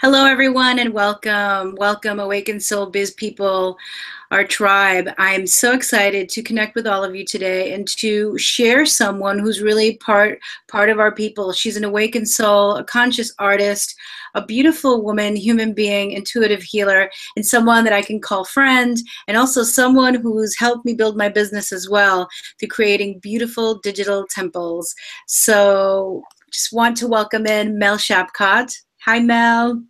Hello, everyone, and welcome. Welcome, Awakened Soul Biz people, our tribe. I'm so excited to connect with all of you today and to share someone who's really part of our people. She's an awakened soul, a conscious artist, a beautiful woman, human being, intuitive healer, and someone that I can call friend, and also someone who's helped me build my business as well through creating beautiful digital temples. So just want to welcome in Mel Shapcott. Hi, Mel.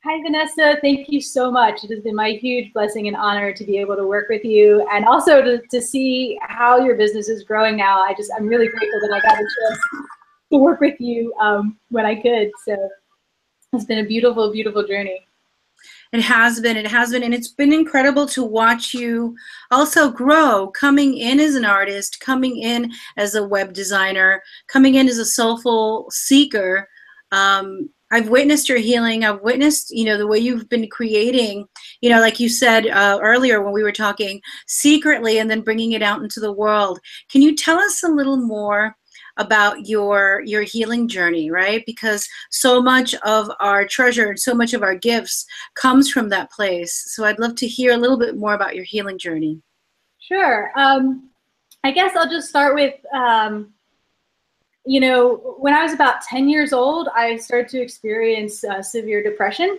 Hi, Vanessa. Thank you so much. It has been my huge blessing and honor to be able to work with you and also to see how your business is growing now. I'm really grateful that I got a chance to work with you when I could. So it's been a beautiful, beautiful journey. It has been, and it's been incredible to watch you also grow, coming in as an artist, coming in as a web designer, coming in as a soulful seeker. I've witnessed your healing. I've witnessed, the way you've been creating, like you said earlier when we were talking, secretly and then bringing it out into the world. Can you tell us a little more about your healing journey, right? Because so much of our treasure and so much of our gifts comes from that place. So I'd love to hear a little bit more about your healing journey. Sure. I guess I'll just start with, when I was about 10 years old, I started to experience severe depression.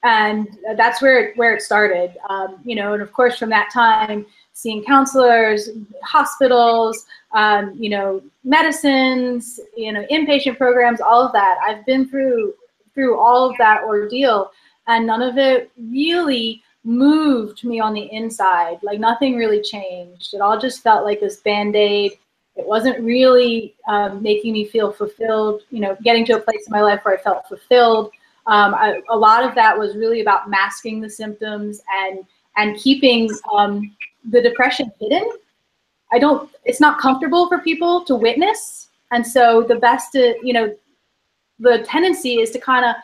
And that's where it started. And of course, from that time, seeing counselors, hospitals, medicines, inpatient programs, all of that. I've been through all of that ordeal, and none of it really moved me on the inside. Like nothing really changed. It all just felt like this Band-Aid. It wasn't really making me feel fulfilled, getting to a place in my life where I felt fulfilled. A lot of that was really about masking the symptoms and keeping the depression hidden. It's not comfortable for people to witness. And so the tendency is to kind of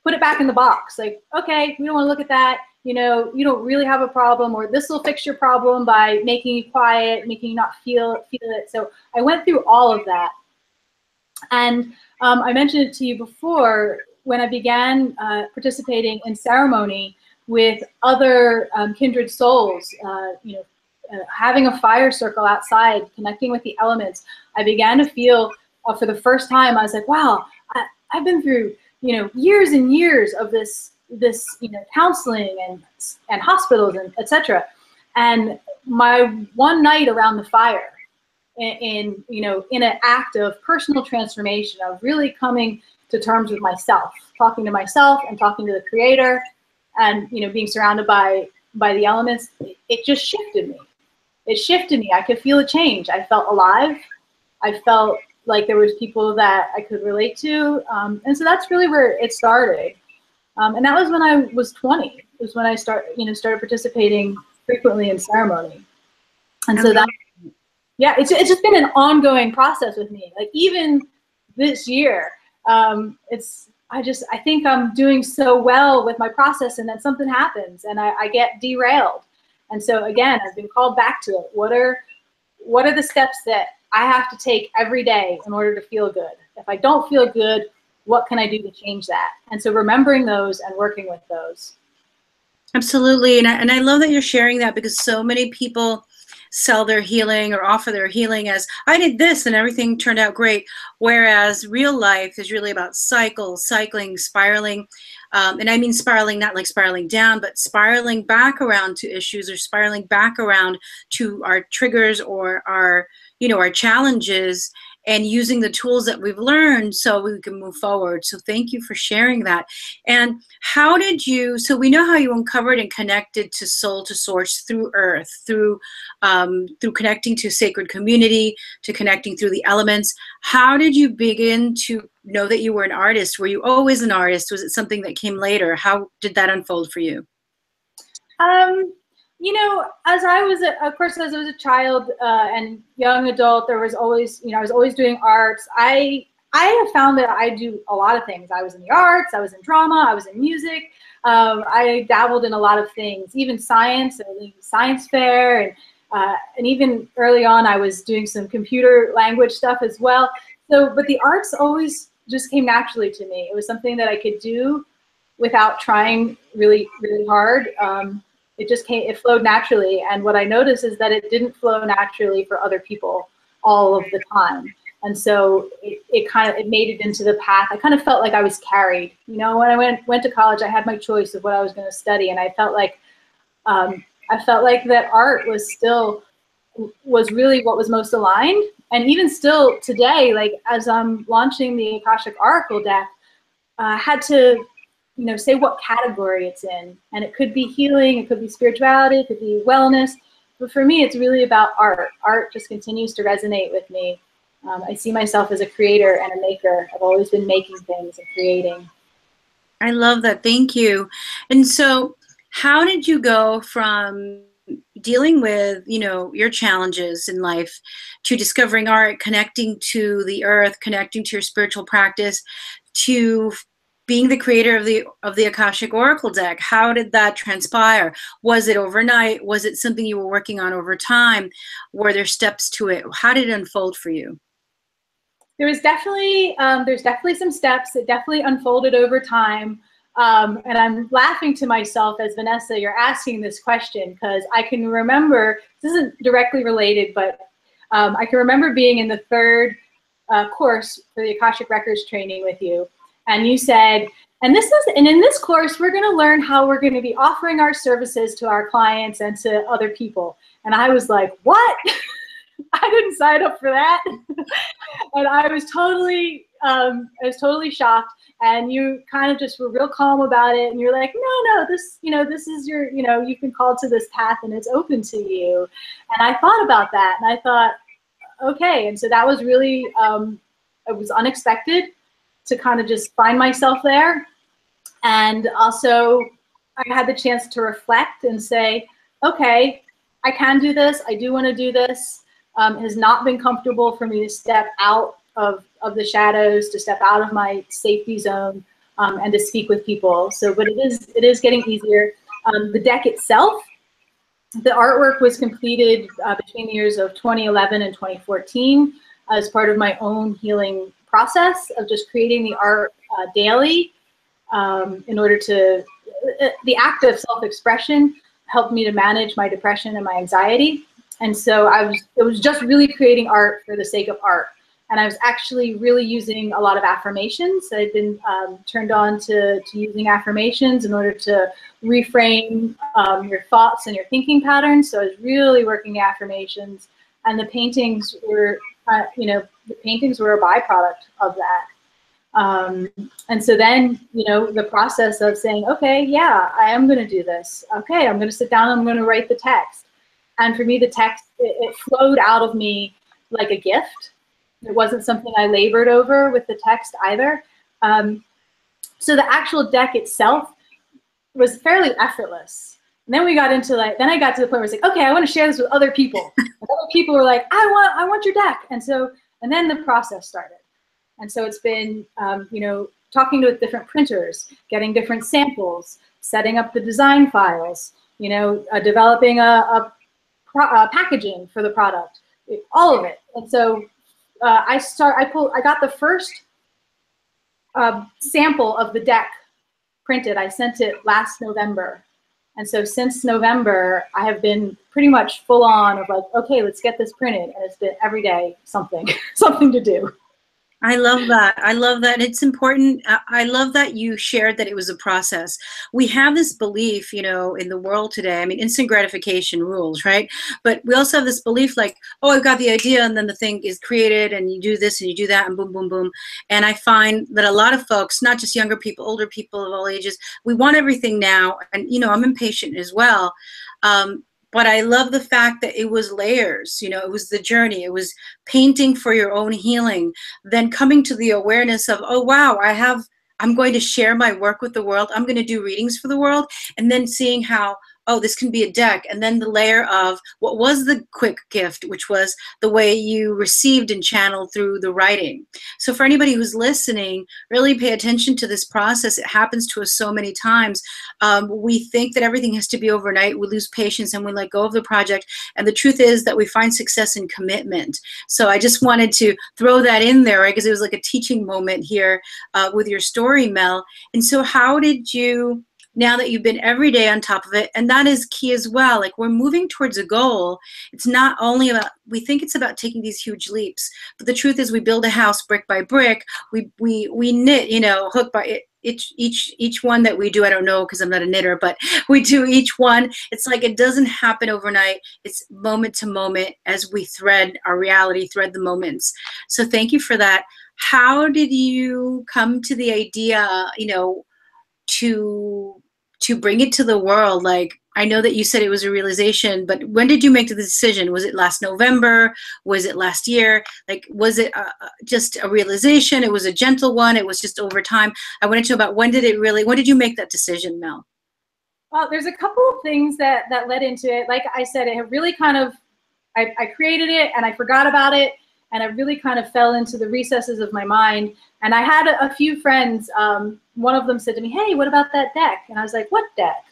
put it back in the box. Like, okay, we don't want to look at that. You don't really have a problem, or this will fix your problem by making you quiet, making you not feel it. So I went through all of that. And I mentioned it to you before, when I began participating in ceremony with other kindred souls, having a fire circle outside, connecting with the elements, I began to feel for the first time, I was like, wow, I've been through, years and years of this counseling and hospitals and etc. And my one night around the fire, in an act of personal transformation, of really coming to terms with myself, talking to myself and talking to the Creator, and being surrounded by the elements, it just shifted me. It shifted me. I could feel a change. I felt alive. I felt like there was people that I could relate to, and so that's really where it started. And that was when I was 20. It was when I started participating frequently in ceremony. And so that, yeah, it's just been an ongoing process with me. Like even this year, I think I'm doing so well with my process, and then something happens and I get derailed. And so again, I've been called back to it. What are the steps that I have to take every day in order to feel good? If I don't feel good, what can I do to change that? And so remembering those and working with those. Absolutely. And I love that you're sharing that, because so many people sell their healing or offer their healing as, I did this and everything turned out great. Whereas real life is really about cycling, spiraling. And I mean spiraling, not like spiraling down, but spiraling back around to issues, or spiraling back around to our triggers or our challenges, and using the tools that we've learned so we can move forward. So thank you for sharing that. And how did you, so we know how you uncovered and connected to soul, to source through earth, through connecting to sacred community, to connecting through the elements. How did you begin to know that you were an artist? Were you always an artist? Was it something that came later? How did that unfold for you? As I was a child and young adult, there was always, I was always doing arts. I have found that I do a lot of things. I was in the arts, I was in drama, I was in music. I dabbled in a lot of things, even science, science fair, and even early on, I was doing some computer language stuff as well. So, but the arts always just came naturally to me. It was something that I could do without trying really, really hard. It just came, it flowed naturally. And what I noticed is that it didn't flow naturally for other people all of the time. And so it made it into the path. I kind of felt like I was carried. You know, when I went to college, I had my choice of what I was going to study, and I felt like that art was really what was most aligned. And even still today, like as I'm launching the Akashic Oracle deck, I had to, you know, say what category it's in. And it could be healing, it could be spirituality, it could be wellness. But for me, it's really about art. Art just continues to resonate with me. I see myself as a creator and a maker. I've always been making things and creating. I love that. Thank you. And so how did you go from dealing with, you know, your challenges in life to discovering art, connecting to the earth, connecting to your spiritual practice, to being the creator of the Akashic Oracle deck? How did that transpire? Was it overnight? Was it something you were working on over time? Were there steps to it? How did it unfold for you? There's definitely some steps. It definitely unfolded over time. And I'm laughing to myself as Vanessa, you're asking this question, because I can remember, this isn't directly related, but I can remember being in the third course for the Akashic Records training with you. And you said, and in this course, we're going to learn how we're going to be offering our services to our clients and to other people. And I was like, what? I didn't sign up for that. And I was totally shocked. And you kind of just were real calm about it. And you're like, no, this is your, you've been called to this path and it's open to you. And I thought about that and I thought, okay. And so that was really, it was unexpected to kind of just find myself there. And also I had the chance to reflect and say, okay, I can do this. I do want to do this. It has not been comfortable for me to step out of the shadows, to step out of my safety zone, and to speak with people. So, but it is getting easier. The deck itself, the artwork was completed between the years of 2011 and 2014 as part of my own healing process of just creating the art daily in order to, the act of self-expression helped me to manage my depression and my anxiety. And so it was just really creating art for the sake of art. And I was actually really using a lot of affirmations. I'd been turned on to using affirmations in order to reframe your thoughts and your thinking patterns. So I was really working affirmations, and the paintings were, the paintings were a byproduct of that. And so then, the process of saying, okay, yeah, I am going to do this. Okay, I'm going to sit down and I'm going to write the text. And for me, the text, it flowed out of me like a gift. It wasn't something I labored over with the text either. So the actual deck itself was fairly effortless. And then we got into then I got to the point where it's like, okay, I want to share this with other people. And other people were like, I want your deck. And then the process started. And so it's been, talking to different printers, getting different samples, setting up the design files, developing a packaging for the product, all of it. And so I got the first sample of the deck printed. I sent it last November. And so since November, I have been pretty much full on of like, okay, let's get this printed. And it's been every day something to do. I love that. I love that. It's important. I love that you shared that it was a process. We have this belief, in the world today. I mean, instant gratification rules, right? But we also have this belief like, oh, I've got the idea, and then the thing is created, and you do this and you do that, and boom, boom, boom. And I find that a lot of folks, not just younger people, older people of all ages, we want everything now. And, I'm impatient as well. But I love the fact that it was layers, it was the journey. It was painting for your own healing, then coming to the awareness of, oh, wow, I'm going to share my work with the world. I'm going to do readings for the world. And then seeing how, oh, this can be a deck, and then the layer of what was the quick gift, which was the way you received and channeled through the writing. So for anybody who's listening, really pay attention to this process. It happens to us so many times. We think that everything has to be overnight. We lose patience and we let go of the project. And the truth is that we find success in commitment. So I just wanted to throw that in there, right? Because it was like a teaching moment here with your story, Mel. And so how did you, now that you've been every day on top of it, and that is key as well, like we're moving towards a goal. It's not only about, we think it's about taking these huge leaps, but the truth is we build a house brick by brick. We knit, you know, hook by each one that we do, I don't know because I'm not a knitter, but we do each one. It's like it doesn't happen overnight. It's moment to moment as we thread our reality, thread the moments. So thank you for that. How did you come to the idea, you know, to bring it to the world? Like, I know that you said it was a realization, but when did you make the decision? Was it last November? Was it last year? Like, was it just a realization? It was a gentle one. It was just over time. I wanted to know about when did you make that decision, Mel? Well, there's a couple of things that led into it. Like I said, it really kind of, I created it and I forgot about it. And I really kind of fell into the recesses of my mind. And I had a few friends, one of them said to me, hey, what about that deck? And I was like, what deck?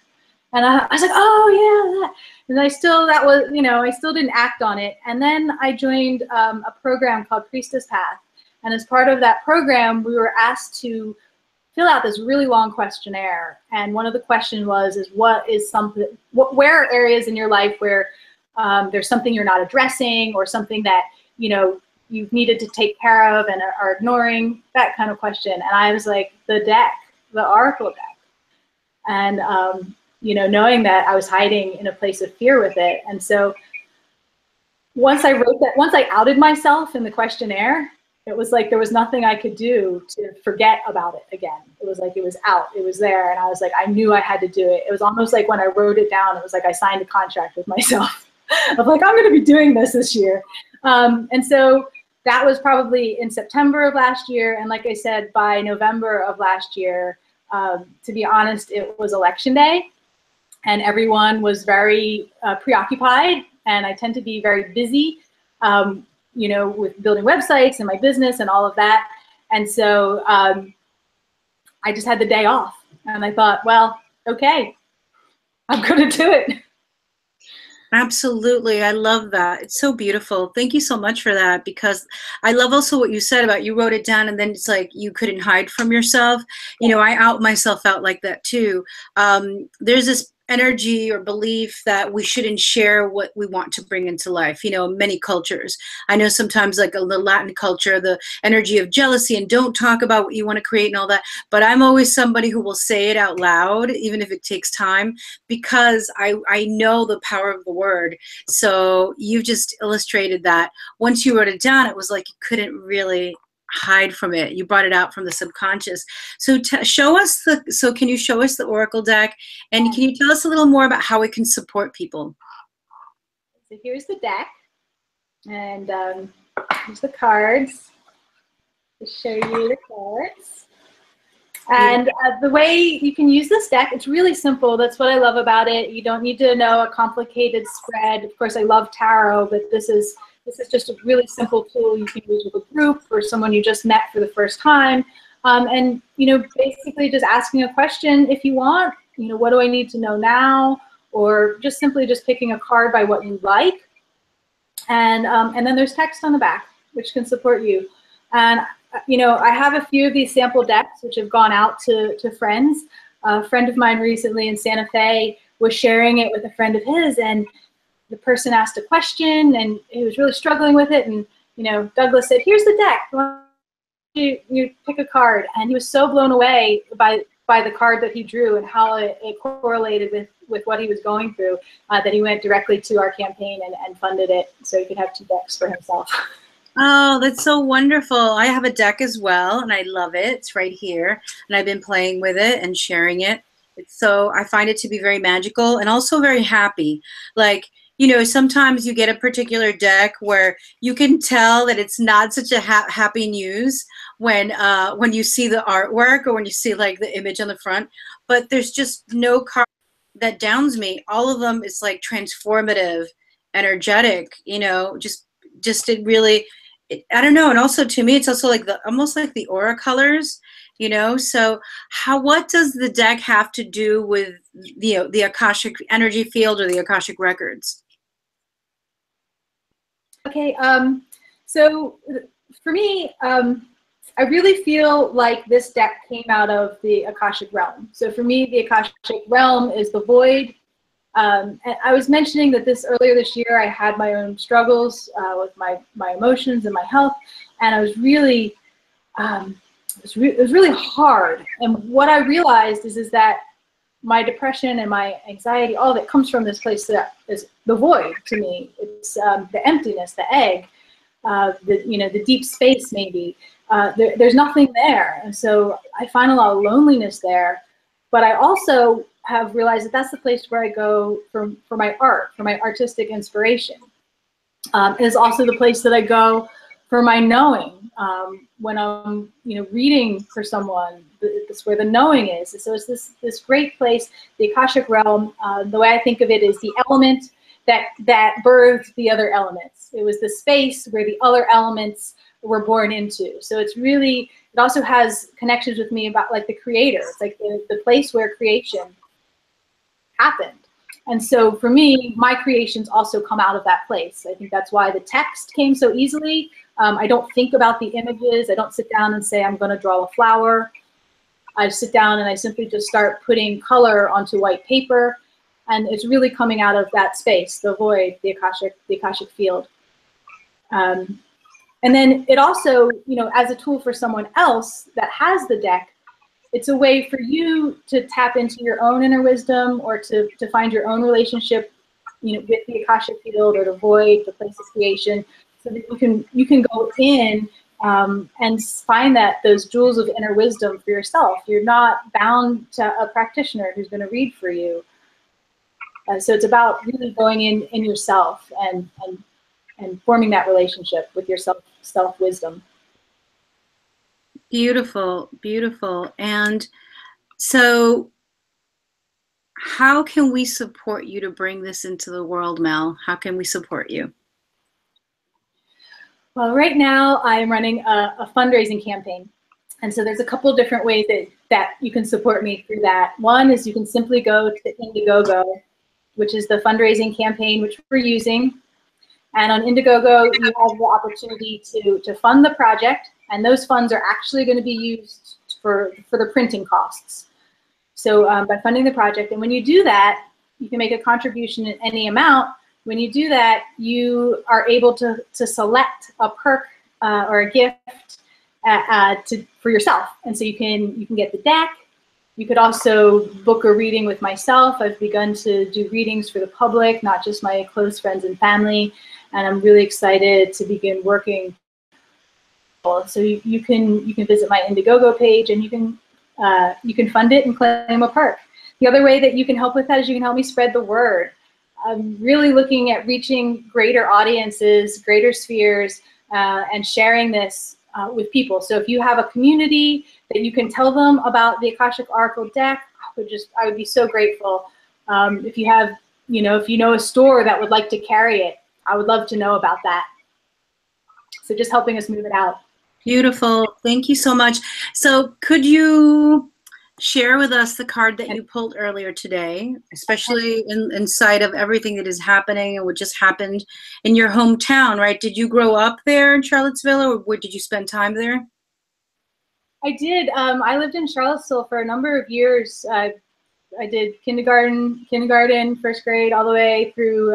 And I was like, oh yeah, that. And I still didn't act on it. And then I joined a program called Priestess Path. And as part of that program, we were asked to fill out this really long questionnaire. And one of the questions was, where are areas in your life where there's something you're not addressing, or something that, you know, you've needed to take care of and are ignoring, that kind of question. And I was like, the deck, the oracle deck. And, you know, knowing that I was hiding in a place of fear with it. And so once I wrote that, once I outed myself in the questionnaire, it was like there was nothing I could do to forget about it again. It was like it was out, it was there. And I was like, I knew I had to do it. It was almost like when I wrote it down, it was like I signed a contract with myself. of like, I'm going to be doing this year. And so that was probably in September of last year. And like I said, by November of last year, to be honest, it was election day and everyone was very preoccupied. And I tend to be very busy, you know, with building websites and my business and all of that. And so I just had the day off and I thought, well, okay, I'm going to do it. Absolutely. I love that. It's so beautiful. Thank you so much for that, because I love also what you said about you wrote it down and then it's like you couldn't hide from yourself. You know, I out myself out like that too. There's this energy or belief that we shouldn't share what we want to bring into life. You know, many cultures. I know sometimes like the Latin culture, the energy of jealousy and don't talk about what you want to create and all that. But I'm always somebody who will say it out loud, even if it takes time, because I know the power of the word. So you've just illustrated that. Once you wrote it down, it was like you couldn't really hide from it. You brought it out from the subconscious. So show us can you show us the Oracle deck, and can you tell us a little more about how it can support people? So here's the deck, and here's the cards to show you the cards. And the way you can use this deck, it's really simple. That's what I love about it. You don't need to know a complicated spread. Of course, I love tarot, but this is just a really simple tool you can use with a group or someone you just met for the first time. And, you know, basically just asking a question if you want, you know, what do I need to know now? Or just simply just picking a card by what you like. And then there's text on the back, which can support you. And, you know, I have a few of these sample decks, which have gone out to friends. A friend of mine recently in Santa Fe was sharing it with a friend of his, and the person asked a question and he was really struggling with it. And, you know, Douglas said, here's the deck. You pick a card. And he was so blown away by the card that he drew and how it correlated with what he was going through, that he went directly to our campaign and funded it so he could have 2 decks for himself. Oh, that's so wonderful. I have a deck as well, and I love it. It's right here, and I've been playing with it and sharing it. So I find it to be very magical and also very happy. Like, you know, sometimes you get a particular deck where you can tell that it's not such a happy news when you see the artwork or when you see like the image on the front, but there's just no card that downs me, all of them, it's like transformative, energetic, you know, just it really, I don't know. And also to me, it's also like almost like the aura colors, you know. So what does the deck have to do with the Akashic energy field or the Akashic records? Okay, so for me, I really feel like this deck came out of the Akashic Realm. So for me, the Akashic Realm is the void. And I was mentioning that earlier this year, I had my own struggles with my emotions and my health, and I was really, it was really hard. And what I realized is that my depression and my anxiety, all of it comes from this place that is the void to me. It's the emptiness, the egg, the deep space maybe. There's nothing there, and so I find a lot of loneliness there. But I also have realized that that's the place where I go for my art, for my artistic inspiration. It's also the place that I go for my knowing. When I'm reading for someone, that's where the knowing is. So it's this great place, the Akashic Realm. The way I think of it is the element that birthed the other elements. It was the space where the other elements were born into. So it's really, it also has connections with me about like the creator. It's like the place where creation happened. And so for me, my creations also come out of that place. I think that's why the text came so easily. I don't think about the images. I don't sit down and say, I'm going to draw a flower. I sit down and I simply just start putting color onto white paper. And it's really coming out of that space, the void, the Akashic field. And then it also, as a tool for someone else that has the deck, it's a way for you to tap into your own inner wisdom, or to find your own relationship, with the Akashic field or the void, the place of creation, so that you can go in and find those jewels of inner wisdom for yourself. You're not bound to a practitioner who's going to read for you. So it's about really going in yourself and forming that relationship with your self wisdom. Beautiful, beautiful. And so how can we support you to bring this into the world, Mel? How can we support you? Well, right now I'm running a fundraising campaign. And so there's a couple of different ways that you can support me through that. One is you can simply go to Indiegogo, which is the fundraising campaign which we're using. And on Indiegogo, you have the opportunity to fund the project, and those funds are actually going to be used for the printing costs. So by funding the project, and when you do that, you can make a contribution in any amount. When you do that, you are able to select a perk or a gift for yourself, and so you can get the deck. You could also book a reading with myself. I've begun to do readings for the public, not just my close friends and family. And I'm really excited to begin working. So you can visit my Indiegogo page, and you can fund it and claim a perk. The other way that you can help with that is you can help me spread the word. I'm really looking at reaching greater audiences, greater spheres, and sharing this with people. So if you have a community that you can tell them about the Akashic Oracle deck, I would be so grateful. If you have, if you know a store that would like to carry it, I would love to know about that. So just helping us move it out. Beautiful. Thank you so much. So could you share with us the card that you pulled earlier today, especially inside of everything that is happening and what just happened in your hometown, right? Did you grow up there in Charlottesville, or where did you spend time there? I did. I lived in Charlottesville for a number of years. I did kindergarten, first grade, all the way through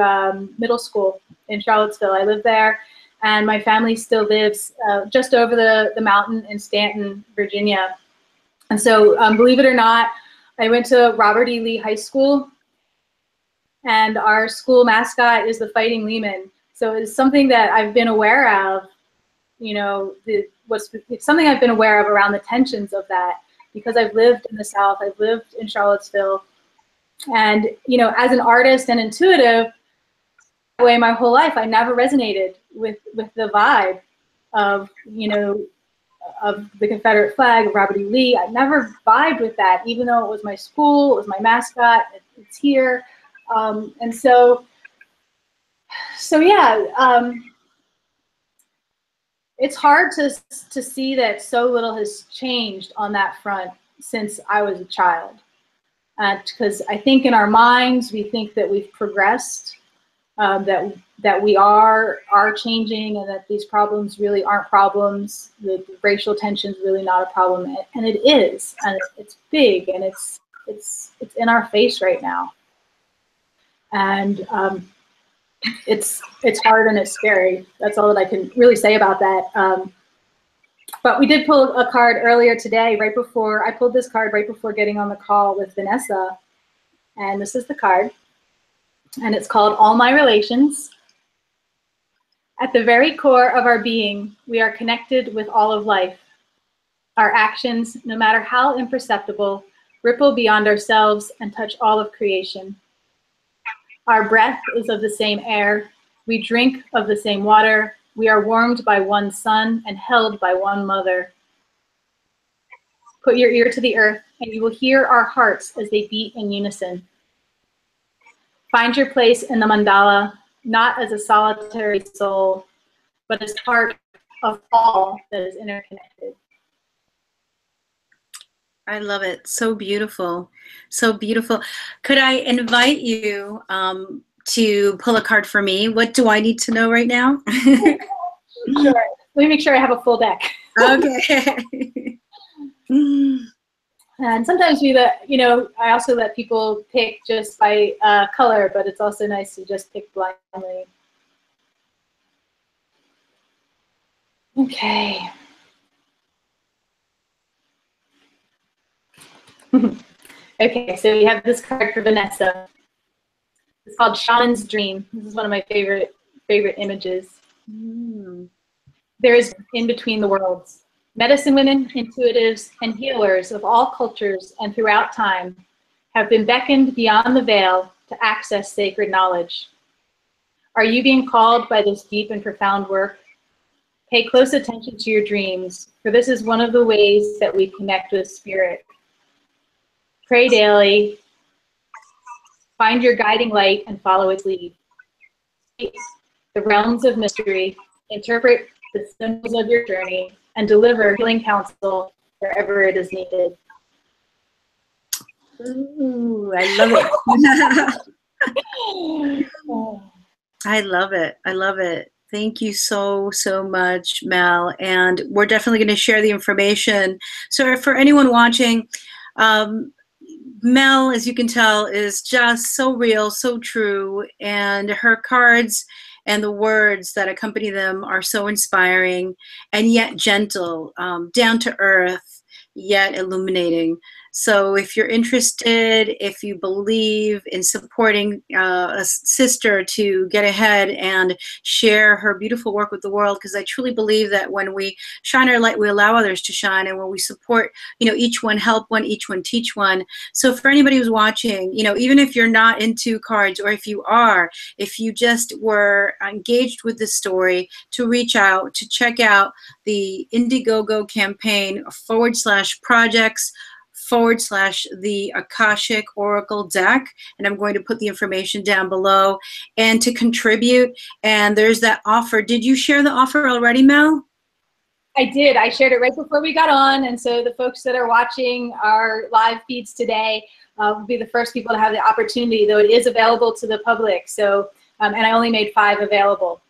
middle school in Charlottesville. I lived there, and my family still lives just over the mountain in Stanton, Virginia. And so, believe it or not, I went to Robert E. Lee High School, and our school mascot is the Fighting Leman. So it's something that I've been aware of. It's something I've been aware of around the tensions of that, because I've lived in the South, I've lived in Charlottesville, and as an artist and intuitive, that way my whole life I never resonated with the vibe of of the Confederate flag, of Robert E. Lee. I never vibed with that, even though it was my school, it was my mascot. it's here. And so yeah, it's hard to see that so little has changed on that front since I was a child. Because I think in our minds, we think that we've progressed, that we are changing, and that these problems really aren't problems. The racial tension is really not a problem, and it is, and it's big, and it's in our face right now, and it's hard and it's scary. That's all that I can really say about that. But we did pull a card earlier today, I pulled this card right before getting on the call with Vanessa, and this is the card, and it's called All My Relations. At the very core of our being, we are connected with all of life. Our actions, no matter how imperceptible, ripple beyond ourselves and touch all of creation. Our breath is of the same air. We drink of the same water. We are warmed by one sun and held by one mother. Put your ear to the earth, and you will hear our hearts as they beat in unison. Find your place in the mandala, not as a solitary soul, but as part of all that is interconnected. I love it. So beautiful. So beautiful. Could I invite you to pull a card for me? What do I need to know right now? Sure. Let me make sure I have a full deck. Okay. And sometimes I also let people pick just by color, but it's also nice to just pick blindly. Okay. Okay, so we have this card for Vanessa. It's called Shawns Dream. This is one of my favorite images. There is in between the worlds. Medicine women, intuitives, and healers of all cultures and throughout time have been beckoned beyond the veil to access sacred knowledge. Are you being called by this deep and profound work? Pay close attention to your dreams, for this is one of the ways that we connect with spirit. Pray daily, find your guiding light and follow its lead. The realms of mystery, interpret the symbols of your journey, and deliver healing counsel wherever it is needed. Ooh, I love it. I love it. I love it. Thank you so much, Mel. And we're definitely going to share the information. So for anyone watching, Mel, as you can tell, is just so real, so true, and her cards and the words that accompany them are so inspiring and yet gentle, down to earth, yet illuminating. So if you're interested, if you believe in supporting a sister to get ahead and share her beautiful work with the world, because I truly believe that when we shine our light, we allow others to shine, and when we support, each one help one, each one teach one. So for anybody who's watching, even if you're not into cards, or if you are, if you just were engaged with this story, to reach out, to check out the Indiegogo campaign /projects /the Akashic Oracle deck, and I'm going to put the information down below, and to contribute. And there's that offer. Did you share the offer already, Mel? I did. I shared it right before we got on, and so the folks that are watching our live feeds today will be the first people to have the opportunity, though it is available to the public. So, and I only made 5 available.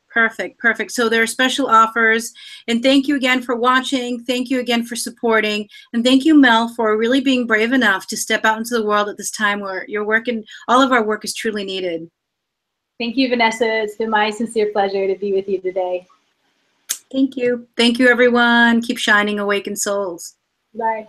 Perfect. So there are special offers. And thank you again for watching. Thank you again for supporting. And thank you, Mel, for really being brave enough to step out into the world at this time where your work and all of our work is truly needed. Thank you, Vanessa. It's been my sincere pleasure to be with you today. Thank you. Thank you, everyone. Keep shining, awakened souls. Bye.